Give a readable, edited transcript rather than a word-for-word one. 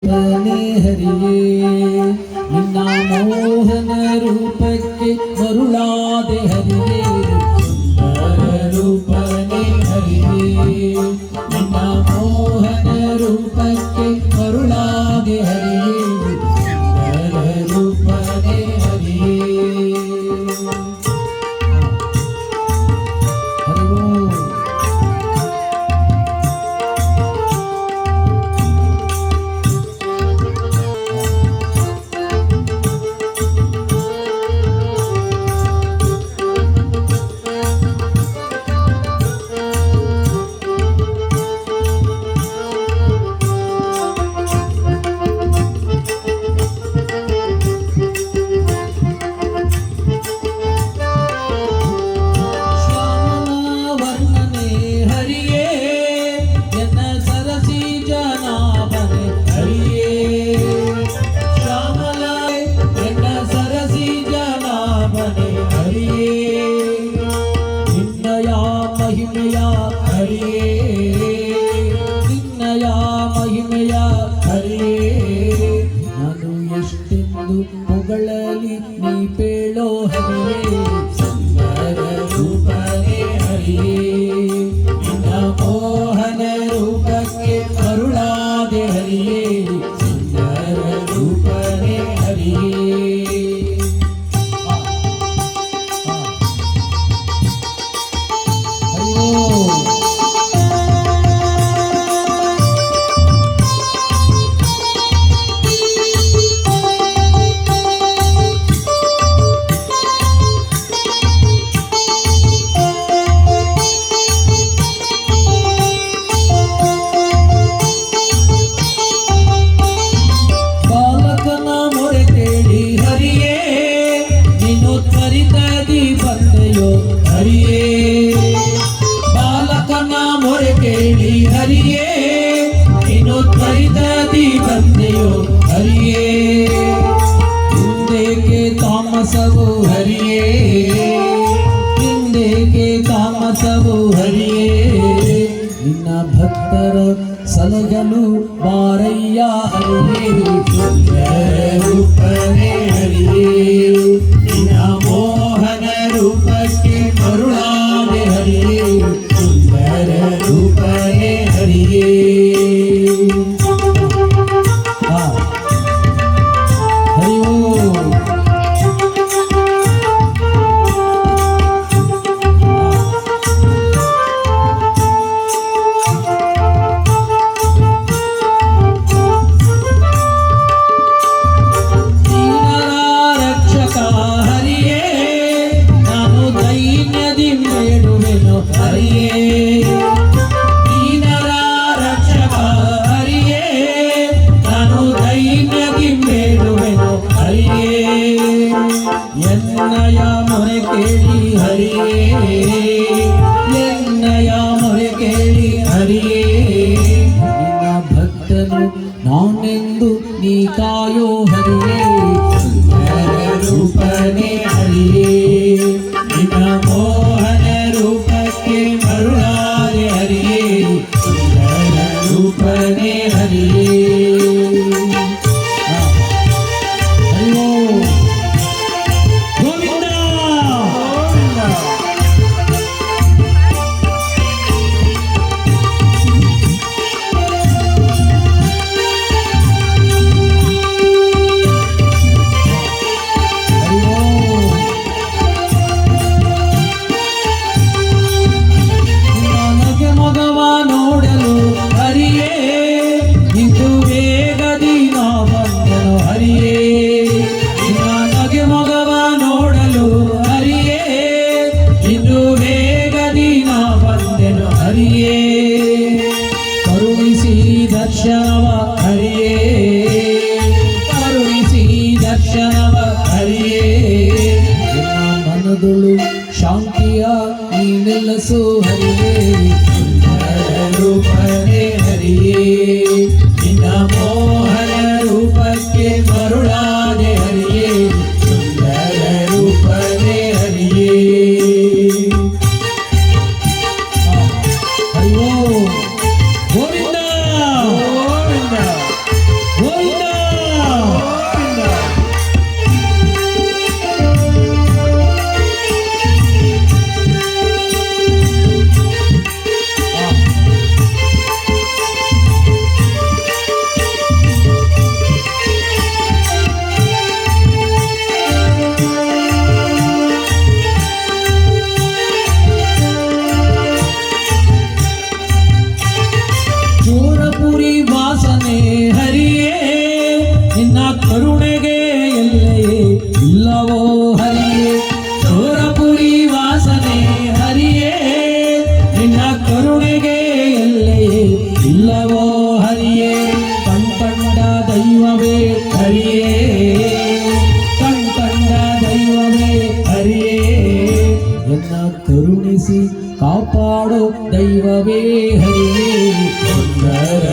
ಹರಿಯೇ ನಿನ್ನ ಮೋಹನ ರೂಪಕ್ಕೆ ಮರುಳಾದೆ ಹರಿಯೇ ಸುಂದರ ರೂಪನೇ ಹರಿಯೇ ನಿನ್ನ ಮೋಹನ ರೂಪಕ್ಕೆ ಮರುಳಾದೆ ಹರಿಯೇ ಸುಂದರ ರೂಪನೇ ಹರಿಯೇ ಹೊಗಳಲಿ ನೀ ಪೇಳೋ ಹರಿಯೇ ಸುಂದರ ರೂಪನೇ ಹರಿಯೇ ನಿನ್ನ ಮೋಹನ ರೂಪಕ್ಕೆ ಮರುಳಾದೆ ಹರಿಯೇ ಸುಂದರ ರೂಪನೇ ಹರಿಯೇ ಬಾಲಕನ ಮೊರೆ ಕೇಳಿ ಹರಿಯೇ ನೀನು ತ್ವರಿತದಿ ಬಂದೆಯೋ ಹರಿಯೇ ಹಿಂದೇಕೆ ತಾಮಸವು ಹರಿಯೇ ಹಿಂದೇಕೆ ತಾಮಸವು ಹರಿಯೇ ನಿನ್ನ ಭಕ್ತರ ಸಲಗಲು ಬಾರಯ್ಯ ಹರಿಯೇ ರೂಪನೇ ಹರಿಯೇ ನಿನ್ನ ಮೋಹನ ರೂಪಕ್ಕೆ ಮರುಳಾದೆ ಹರಿಯೇ ಸುಂದರ ರೂಪನೇ ಹರಿಯೇ ದೀನರ ರಕ್ಷಕ ಹರಿಯೇ ನಾನು ದೈನ್ಯದಿ ಬೇಡುವೆನು ಹರಿಯೇ ಎನ್ನಯ ಮೊರೆ ಕೇಳಿ ಹರಿಯೇ ಎನ್ನಯ ಮೊರೆ ಕೇಳಿ ಹರಿಯೇ ನಿನ್ನ ಭಕ್ತನು ನಾನೆಂದು ನೀ ಕಾಯೋ ಹರಿಯೇ ಸುಂದರ ರೂಪನೇ ಹರಿಯೇ ನಿನ್ನ ಮೋಹನ ರೂಪಕ್ಕೆ ಮರುಳಾದೆ ಹರಿಯೇ ಸುಂದರ ರೂಪನೇ ಹರಿಯೇ ಗೋವಿಂದ ನೋಡಲು ಹರಿಯೇ ದೈವವೇ ಹರಿಯೇ ಕಂಡ ದೈವವೇ ಹರಿಯೇ ಎನ್ನ ಕರುಣಿಸಿ ಕಾಪಾಡೋ ದೈವವೇ ಹರಿಯೇ ಸುಂದರ